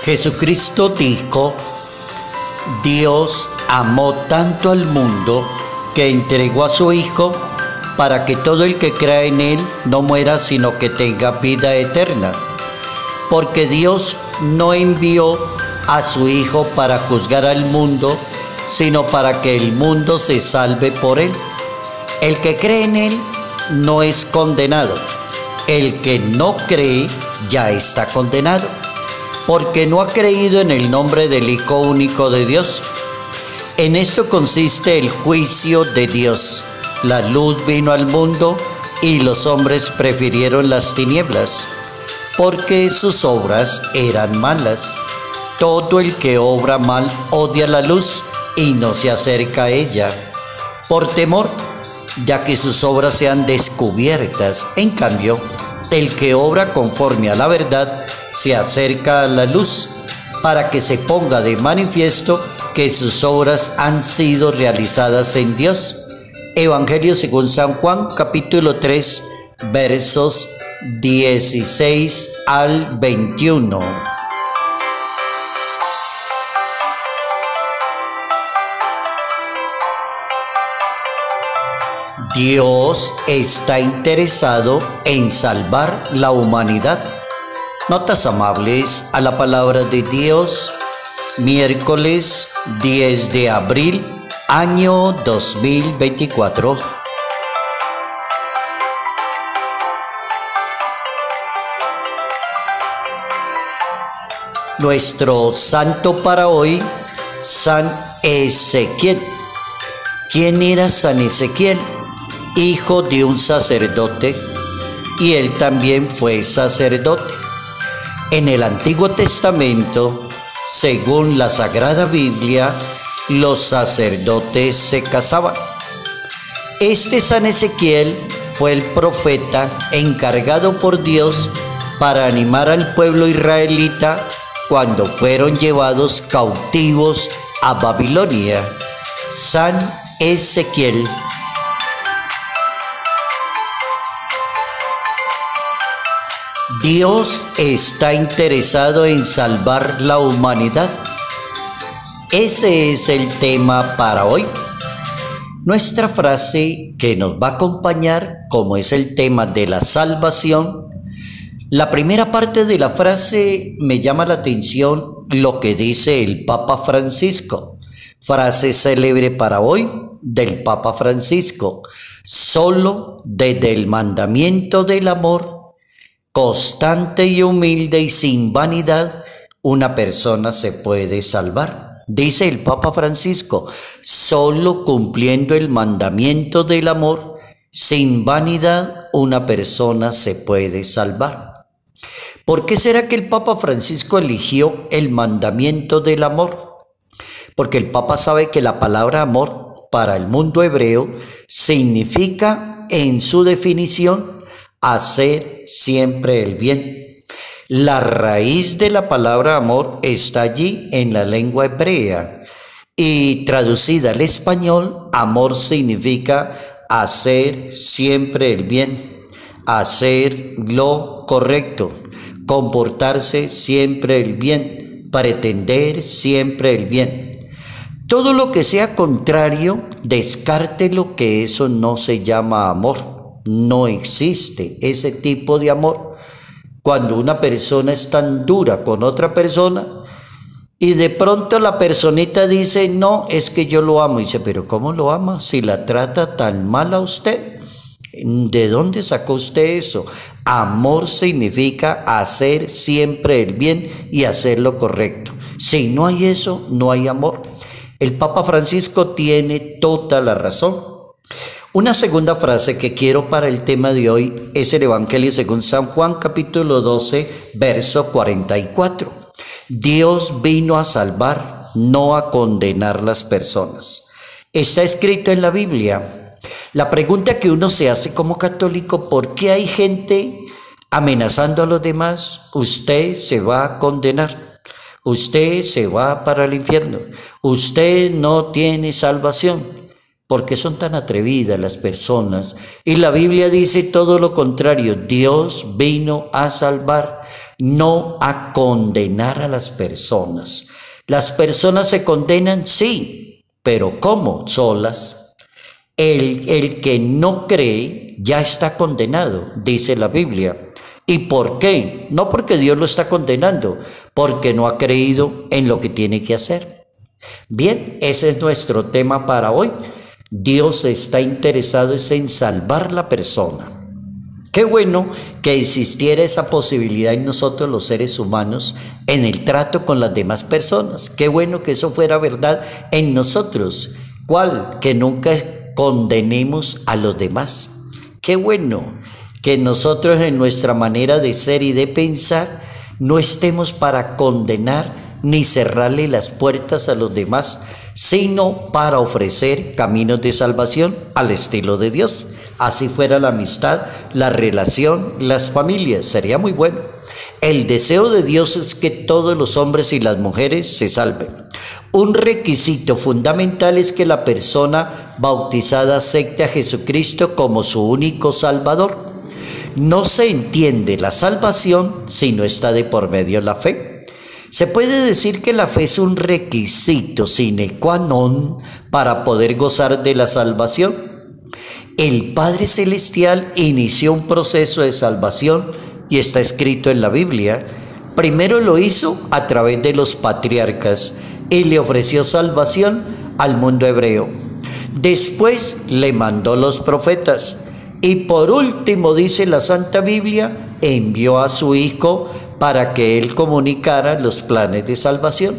Jesucristo dijo: Dios amó tanto al mundo que entregó a su Hijo para que todo el que crea en Él no muera, sino que tenga vida eterna. Porque Dios no envió a su Hijo para juzgar al mundo, sino para que el mundo se salve por Él. El que cree en Él no es condenado. El que no cree ya está condenado, porque no ha creído en el nombre del Hijo único de Dios. En esto consiste el juicio de Dios. La luz vino al mundo y los hombres prefirieron las tinieblas, porque sus obras eran malas. Todo el que obra mal odia la luz y no se acerca a ella, por temor, ya que sus obras sean descubiertas. En cambio, el que obra conforme a la verdad se acerca a la luz, para que se ponga de manifiesto que sus obras han sido realizadas en Dios. Evangelio según San Juan, capítulo 3, versos 16 al 21. Dios está interesado en salvar la humanidad. Notas amables a la palabra de Dios, miércoles 10 de abril, año 2024. Nuestro santo para hoy, San Ezequiel. ¿Quién era San Ezequiel? Hijo de un sacerdote, y él también fue sacerdote. En el Antiguo Testamento, según la Sagrada Biblia, los sacerdotes se casaban. Este San Ezequiel fue el profeta encargado por Dios para animar al pueblo israelita cuando fueron llevados cautivos a Babilonia. San Ezequiel. Dios está interesado en salvar la humanidad. Ese es el tema para hoy. Nuestra frase que nos va a acompañar, como es el tema de la salvación, la primera parte de la frase me llama la atención lo que dice el Papa Francisco. Frase célebre para hoy del Papa Francisco: solo desde el mandamiento del amor constante y humilde y sin vanidad, una persona se puede salvar. Dice el Papa Francisco: solo cumpliendo el mandamiento del amor, sin vanidad, una persona se puede salvar. ¿Por qué será que el Papa Francisco eligió el mandamiento del amor? Porque el Papa sabe que la palabra amor para el mundo hebreo significa, en su definición, hacer siempre el bien. La raíz de la palabra amor está allí en la lengua hebrea, y traducida al español, amor significa hacer siempre el bien, hacer lo correcto, comportarse siempre el bien, pretender siempre el bien. Todo lo que sea contrario, descártelo, que eso no se llama amor. No existe ese tipo de amor. Cuando una persona es tan dura con otra persona y de pronto la personita dice: no, es que yo lo amo. Y dice: pero ¿cómo lo ama si la trata tan mal a usted? ¿De dónde sacó usted eso? Amor significa hacer siempre el bien y hacer lo correcto. Si no hay eso, no hay amor. El Papa Francisco tiene toda la razón. Una segunda frase que quiero para el tema de hoy es el Evangelio según San Juan, capítulo 12, verso 44. Dios vino a salvar, no a condenar las personas. Está escrito en la Biblia. La pregunta que uno se hace como católico: ¿por qué hay gente amenazando a los demás? Usted se va a condenar. Usted se va para el infierno. Usted no tiene salvación. ¿Por qué son tan atrevidas las personas? Y la Biblia dice todo lo contrario: Dios vino a salvar, no a condenar a las personas. Las personas se condenan, sí, pero ¿cómo? Solas. El que no cree ya está condenado, dice la Biblia. ¿Y por qué? No porque Dios lo está condenando, porque no ha creído en lo que tiene que hacer. Bien, ese es nuestro tema para hoy. Dios está interesado en salvar la persona. Qué bueno que existiera esa posibilidad en nosotros los seres humanos en el trato con las demás personas. Qué bueno que eso fuera verdad en nosotros. ¿Cuál? Que nunca condenemos a los demás. Qué bueno que nosotros en nuestra manera de ser y de pensar no estemos para condenar ni cerrarle las puertas a los demás, sino para ofrecer caminos de salvación al estilo de Dios. Así fuera la amistad, la relación, las familias, sería muy bueno. El deseo de Dios es que todos los hombres y las mujeres se salven. Un requisito fundamental es que la persona bautizada acepte a Jesucristo como su único Salvador. No se entiende la salvación si no está de por medio la fe. Se puede decir que la fe es un requisito sine qua non para poder gozar de la salvación. El Padre Celestial inició un proceso de salvación y está escrito en la Biblia. Primero lo hizo a través de los patriarcas y le ofreció salvación al mundo hebreo. Después le mandó los profetas. Y por último, dice la Santa Biblia, envió a su Hijo para que Él comunicara los planes de salvación.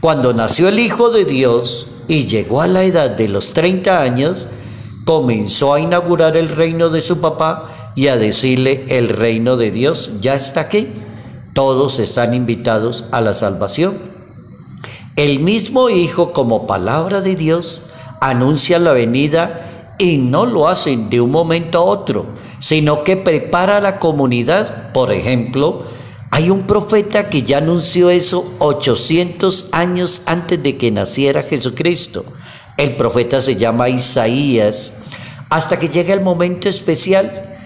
Cuando nació el Hijo de Dios y llegó a la edad de los 30 años, comenzó a inaugurar el reino de su papá y a decirle: el reino de Dios ya está aquí. Todos están invitados a la salvación. El mismo Hijo, como palabra de Dios, anuncia la venida y no lo hacen de un momento a otro, sino que prepara a la comunidad. Por ejemplo, hay un profeta que ya anunció eso 800 años antes de que naciera Jesucristo. El profeta se llama Isaías, hasta que llega el momento especial.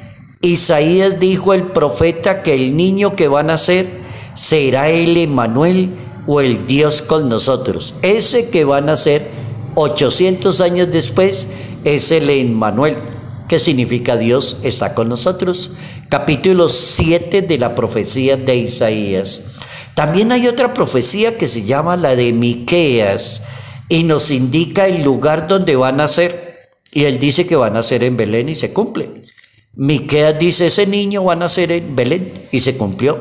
Isaías dijo, el profeta, que el niño que va a nacer será el Emmanuel, o el Dios con nosotros. Ese que va a nacer 800 años después es el Emmanuel, que significa Dios está con nosotros. Capítulo 7 de la profecía de Isaías. También hay otra profecía que se llama la de Miqueas y nos indica el lugar donde va a nacer. Y él dice que va a nacer en Belén y se cumple. Miqueas dice, ese niño va a nacer en Belén y se cumplió.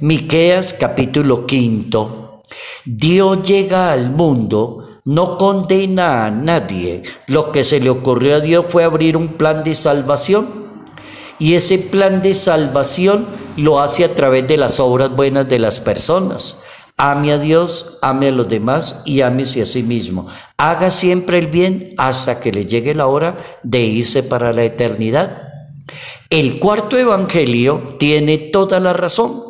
Miqueas capítulo 5. Dios llega al mundo, no condena a nadie. Lo que se le ocurrió a Dios fue abrir un plan de salvación. Y ese plan de salvación lo hace a través de las obras buenas de las personas. Ame a Dios, ame a los demás y ámese a sí mismo. Haga siempre el bien hasta que le llegue la hora de irse para la eternidad. El cuarto evangelio tiene toda la razón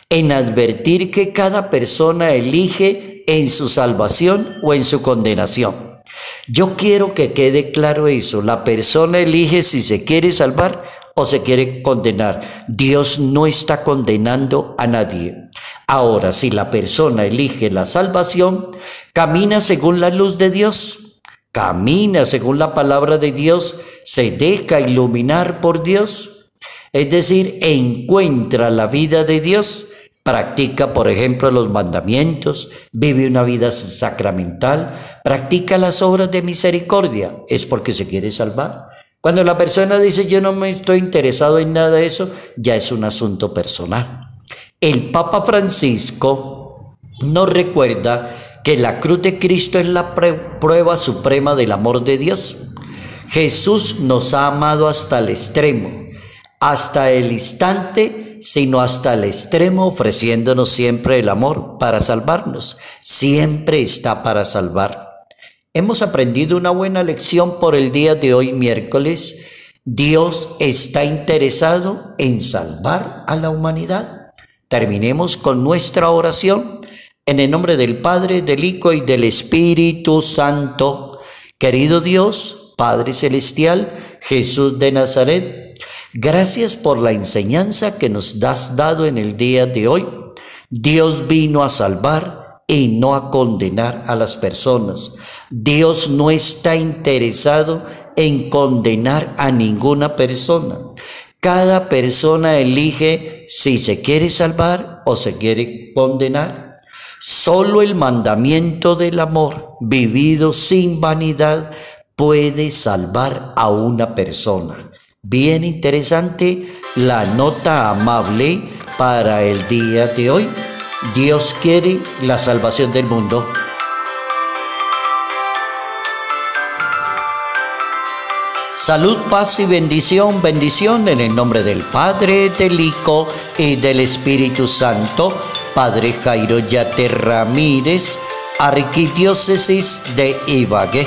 en advertir que cada persona elige en su salvación o en su condenación. Yo quiero que quede claro eso. La persona elige si se quiere salvar o se quiere condenar. Dios no está condenando a nadie. Ahora, si la persona elige la salvación, camina según la luz de Dios, camina según la palabra de Dios, se deja iluminar por Dios, es decir, encuentra la vida de Dios, practica, por ejemplo, los mandamientos, vive una vida sacramental, practica las obras de misericordia, es porque se quiere salvar. Cuando la persona dice yo no me estoy interesado en nada de eso, ya es un asunto personal. El Papa Francisco nos recuerda que la cruz de Cristo es la prueba suprema del amor de Dios. Jesús nos ha amado hasta el extremo, hasta el instante, sino hasta el extremo, ofreciéndonos siempre el amor para salvarnos. Siempre está para salvar. Hemos aprendido una buena lección por el día de hoy, miércoles. Dios está interesado en salvar a la humanidad. Terminemos con nuestra oración en el nombre del Padre, del Hijo y del Espíritu Santo. Querido Dios, Padre Celestial, Jesús de Nazaret, Gracias por la enseñanza que nos has dado en el día de hoy. Dios vino a salvar y no a condenar a las personas. Dios no está interesado en condenar a ninguna persona. Cada persona elige si se quiere salvar o se quiere condenar. Solo el mandamiento del amor, vivido sin vanidad, puede salvar a una persona. Bien interesante la nota amable para el día de hoy. Dios quiere la salvación del mundo. Salud, paz y bendición, bendición en el nombre del Padre, del Hijo y del Espíritu Santo. Padre Jairo Yate Ramírez, Arquidiócesis de Ibagué.